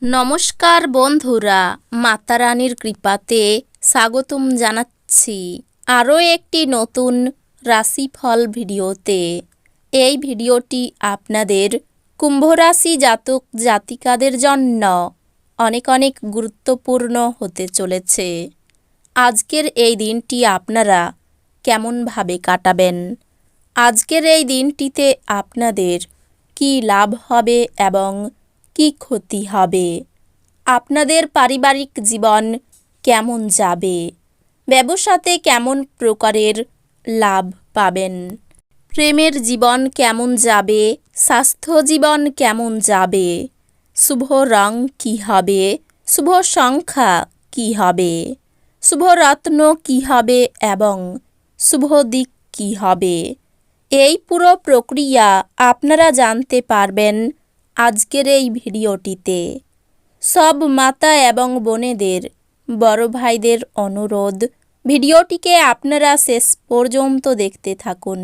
নমস্কার বন্ধুরা, মাতা রানীর কৃপাতে স্বাগতম জানাচ্ছি আরও একটি নতুন রাশিফল ভিডিওতে। এই ভিডিওটি আপনাদের কুম্ভ রাশি জাতক জাতিকাদের জন্য অনেক অনেক গুরুত্বপূর্ণ হতে চলেছে। আজকের এই দিনটি আপনারা কেমনভাবে কাটাবেন, আজকের এই দিনটিতে আপনাদের কি লাভ হবে এবং কি ক্ষতি হবে, আপনাদের পারিবারিক জীবন কেমন যাবে, ব্যবসাতে কেমন প্রকারের লাভ পাবেন, প্রেমের জীবন কেমন যাবে, স্বাস্থ্য জীবন কেমন যাবে, শুভ রং কী হবে, শুভ সংখ্যা কী হবে, শুভ রত্ন কী হবে এবং শুভ দিক কী হবে, এই পুরো প্রক্রিয়া আপনারা জানতে পারবেন আজকের এই ভিডিওটিতে। সব মাতা এবং বোনেদের, বড় ভাইদের অনুরোধ, ভিডিওটিকে আপনারা শেষ পর্যন্ত দেখতে থাকুন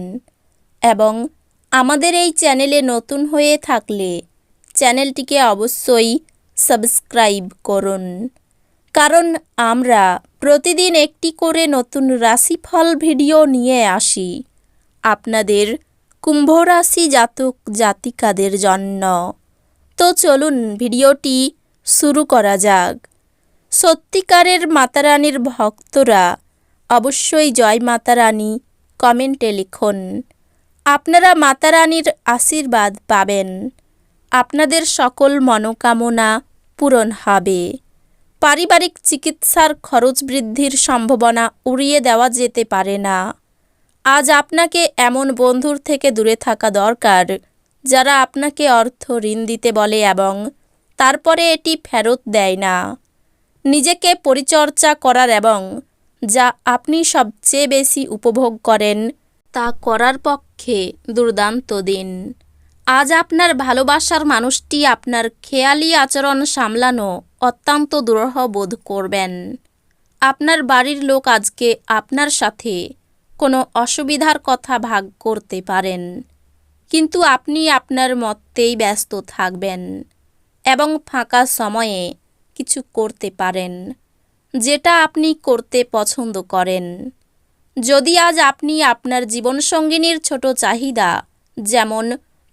এবং আমাদের এই চ্যানেলে নতুন হয়ে থাকলে চ্যানেলটিকে অবশ্যই সাবস্ক্রাইব করুন, কারণ আমরা প্রতিদিন একটি করে নতুন রাশিফল ভিডিও নিয়ে আসি আপনাদের কুম্ভ রাশি জাতক জাতিকাদের জন্য। তো চলুন ভিডিওটি শুরু করা যাক। সত্যিকারের মাতারানীর ভক্তরা অবশ্যই জয় মাতারানী কমেন্টে লিখুন। আপনারা মাতারানীর আশীর্বাদ পাবেন, আপনাদের সকল মনোকামনা পূরণ হবে। পারিবারিক চিকিৎসার খরচ বৃদ্ধির সম্ভাবনা উড়িয়ে দেওয়া যেতে পারে না। আজ আপনাকে এমন বন্ধুর থেকে দূরে থাকা দরকার যারা আপনাকে অর্থ ঋণ দিতে বলে এবং তারপরে এটি ফেরত দেয় না। নিজেকে পরিচর্যা করার এবং যা আপনি সবচেয়ে বেশি উপভোগ করেন তা করার পক্ষে দুর্দান্ত দিন। আজ আপনার ভালোবাসার মানুষটি আপনার খেয়ালি আচরণ সামলানো অত্যন্ত দুরূহ বোধ করবেন। আপনার বাড়ির লোক আজকে আপনার সাথে কোনো অসুবিধার কথা ভাগ করতে পারেন, কিন্তু আপনি আপনার মতেই ব্যস্ত থাকবেন এবং ফাঁকা সময়ে কিছু করতে পারেন যেটা আপনি করতে পছন্দ করেন। যদি আজ আপনি আপনার জীবনসঙ্গিনীর ছোট চাহিদা, যেমন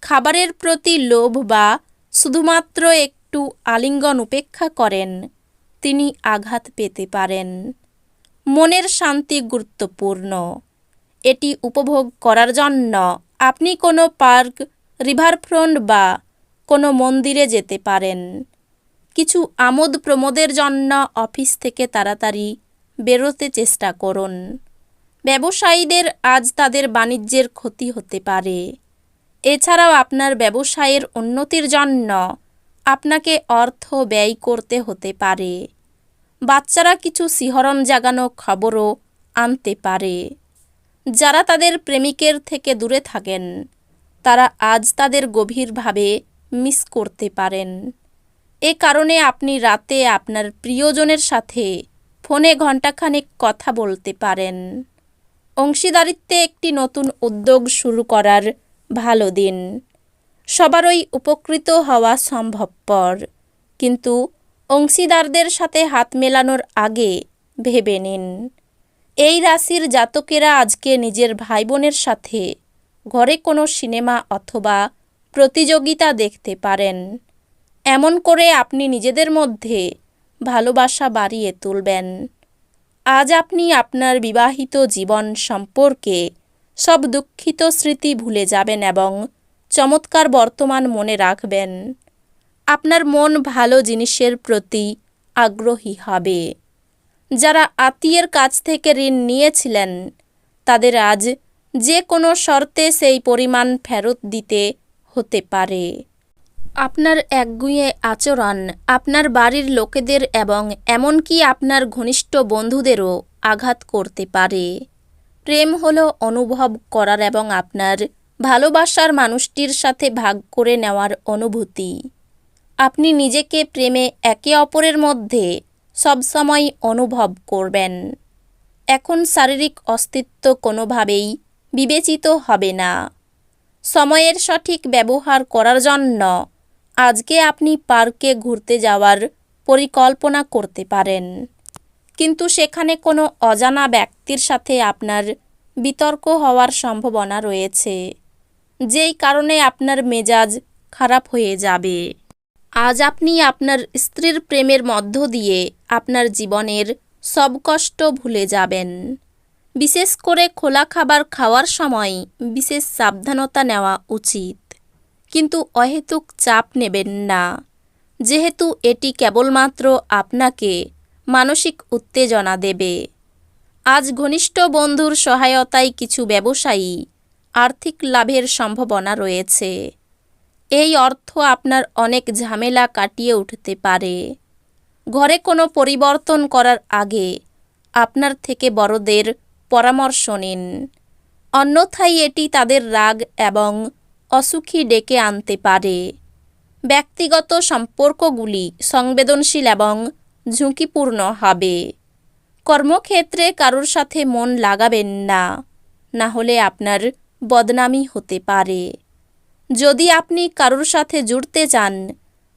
খাবারের প্রতি লোভ বা শুধুমাত্র একটু আলিঙ্গন উপেক্ষা করেন, তিনি আঘাত পেতে পারেন। মনের শান্তি গুরুত্বপূর্ণ। এটি উপভোগ করার জন্য আপনি কোনো পার্ক, রিভারফ্রন্ট বা কোনো মন্দিরে যেতে পারেন। কিছু আমোদ প্রমোদের জন্য অফিস থেকে তাড়াতাড়ি বেরোতে চেষ্টা করুন। ব্যবসায়ীদের আজ তাদের বাণিজ্যের ক্ষতি হতে পারে। এছাড়াও আপনার ব্যবসায়ের উন্নতির জন্য আপনাকে অর্থ ব্যয় করতে হতে পারে। বাচ্চারা কিছু শিহরণ জাগানো খবরও আনতে পারে। যারা তাদের প্রেমিকের থেকে দূরে থাকেন তারা আজ তাদের গভীরভাবে মিস করতে পারেন। এ কারণে আপনি রাতে আপনার প্রিয়জনের সাথে ফোনে ঘণ্টাখানেক কথা বলতে পারেন। অংশীদারিত্বে একটি নতুন উদ্যোগ শুরু করার ভালো দিন। সবারই উপকৃত হওয়া সম্ভবপর, কিন্তু অংশীদারদের সাথে হাত মেলানোর আগে ভেবে নিন। এই রাশির জাতকেরা আজকে নিজের ভাই বোনের সাথে ঘরে কোনো সিনেমা অথবা প্রতিযোগিতা দেখতে পারেন। এমন করে আপনি নিজেদের মধ্যে ভালোবাসা বাড়িয়ে তুলবেন। আজ আপনি আপনার বিবাহিত জীবন সম্পর্কে সব দুঃখিত স্মৃতি ভুলে যাবেন এবং চমৎকার বর্তমান মনে রাখবেন। আপনার মন ভালো জিনিসের প্রতি আগ্রহী হবে। যারা আত্মীয়ের কাছ থেকে ঋণ নিয়েছিলেন তাদের আজ যে কোনো শর্তে সেই পরিমাণ ফেরত দিতে হতে পারে। আপনার একগুঁয়ে আচরণ আপনার বাড়ির লোকেদের এবং এমনকি আপনার ঘনিষ্ঠ বন্ধুদেরও আঘাত করতে পারে। প্রেম হলো অনুভব করার এবং আপনার ভালোবাসার মানুষটির সাথে ভাগ করে নেওয়ার অনুভূতি। আপনি নিজেকে প্রেমে একে অপরের মধ্যে সবসময় অনুভব করবেন। এখন শারীরিক অস্তিত্ব কোনোভাবেই বিবেচিত হবে না। সময়ের সঠিক ব্যবহার করার জন্য আজকে আপনি পার্কে ঘুরতে যাওয়ার পরিকল্পনা করতে পারেন, কিন্তু সেখানে কোনো অজানা ব্যক্তির সাথে আপনার বিতর্ক হওয়ার সম্ভাবনা রয়েছে, যেই কারণে আপনার মেজাজ খারাপ হয়ে যাবে। আজ আপনি আপনার স্ত্রীর প্রেমের মধ্য দিয়ে আপনার জীবনের সব কষ্ট ভুলে যাবেন। বিশেষ করে খোলা খাবার খাওয়ার সময় বিশেষ সাবধানতা নেওয়া উচিত, কিন্তু অহেতুক চাপ নেবেন না, যেহেতু এটি কেবলমাত্র আপনাকে মানসিক উত্তেজনা দেবে। আজ ঘনিষ্ঠ বন্ধুর সহায়তায় কিছু ব্যবসায়ী আর্থিক লাভের সম্ভাবনা রয়েছে। এই অর্থ আপনার অনেক ঝামেলা কাটিয়ে উঠতে পারে। ঘরে কোনো পরিবর্তন করার আগে আপনার থেকে বড়দের পরামর্শ নিন, অন্যথায় এটি তাদের রাগ এবং অসুখী ডেকে আনতে পারে। ব্যক্তিগত সম্পর্কগুলি সংবেদনশীল এবং ঝুঁকিপূর্ণ হবে। কর্মক্ষেত্রে কারোর সাথে মন লাগাবেন না, না হলে আপনার বদনামি হতে পারে। যদি আপনি কারোর সাথে জুড়তে চান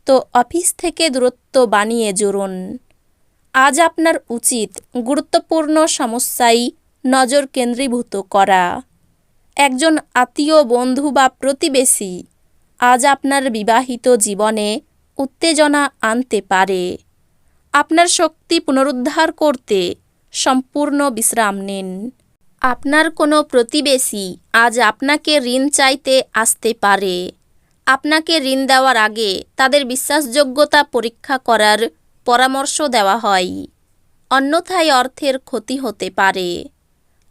তো অফিস থেকে দূরত্ব বানিয়ে জুড়ুন। আজ আপনার উচিত গুরুত্বপূর্ণ সমস্যায় নজর কেন্দ্রীভূত করা। একজন আত্মীয়, বন্ধু বা প্রতিবেশী আজ আপনার বিবাহিত জীবনে উত্তেজনা আনতে পারে। আপনার শক্তি পুনরুদ্ধার করতে সম্পূর্ণ বিশ্রাম নিন। আপনার কোনো প্রতিবেশী আজ আপনাকে ঋণ চাইতে আসতে পারে। আপনাকে ঋণ দেওয়ার আগে তাদের বিশ্বাসযোগ্যতা পরীক্ষা করার পরামর্শ দেওয়া হয়, অন্যথায় অর্থের ক্ষতি হতে পারে।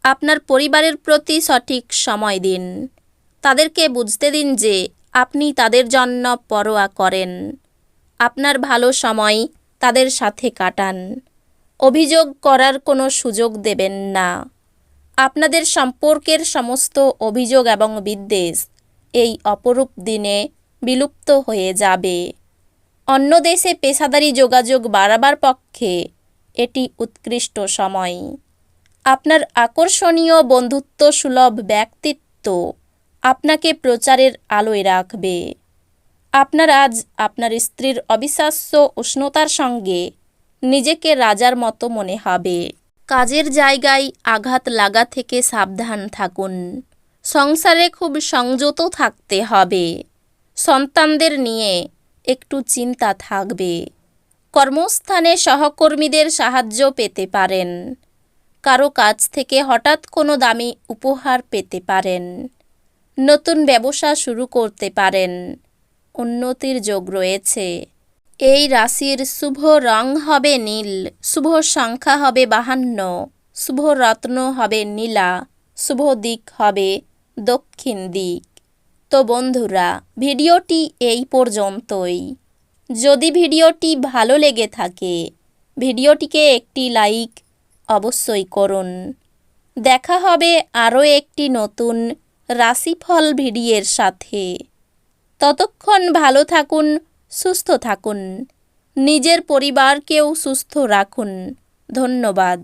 আপনার পরিবারের প্রতি সঠিক সময় দিন। তাদেরকে বুঝতে দিন যে আপনি তাদের জন্য পরোয়া করেন। আপনার ভালো সময় তাদের সাথে কাটান। অভিযোগ করার কোনো সুযোগ দেবেন না। আপনাদের সম্পর্কের সমস্ত অভিযোগ এবং বিদ্বেষ এই অপরূপ দিনে বিলুপ্ত হয়ে যাবে। অন্য দেশে পেশাদারি যোগাযোগ বাড়াবার পক্ষে এটি উৎকৃষ্ট সময়। আপনার আকর্ষণীয় বন্ধুত্বসুলভ ব্যক্তিত্ব আপনাকে প্রচারের আলোয় রাখবে। আপনার আজ আপনার স্ত্রীর অবিশ্বাস্য উষ্ণতার সঙ্গে নিজেকে রাজার মতো মনে হবে। কাজের জায়গায় আঘাত লাগা থেকে সাবধান থাকুন। সংসারে খুব সংযত থাকতে হবে। সন্তানদের নিয়ে একটু চিন্তা থাকবে। কর্মস্থানে সহকর্মীদের সাহায্য পেতে পারেন। কারো কাছ থেকে হঠাৎ কোনো দামি উপহার পেতে পারেন। নতুন ব্যবসা শুরু করতে পারেন। উন্নতির যোগ রয়েছে। এই রাশির শুভ রং হবে নীল, শুভ সংখ্যা হবে 52, শুভ রত্ন হবে নীলা, শুভ দিক হবে দক্ষিণ দিক। তো বন্ধুরা, ভিডিওটি এই পর্যন্তই। যদি ভিডিওটি ভালো লেগে থাকে ভিডিওটিকে একটি লাইক অবশ্যই করুন। দেখা হবে আরও একটি নতুন রাশিফল ভিডিওর সাথে। ততক্ষণ ভালো থাকুন, সুস্থ থাকুন, নিজের পরিবারকেও সুস্থ রাখুন। ধন্যবাদ।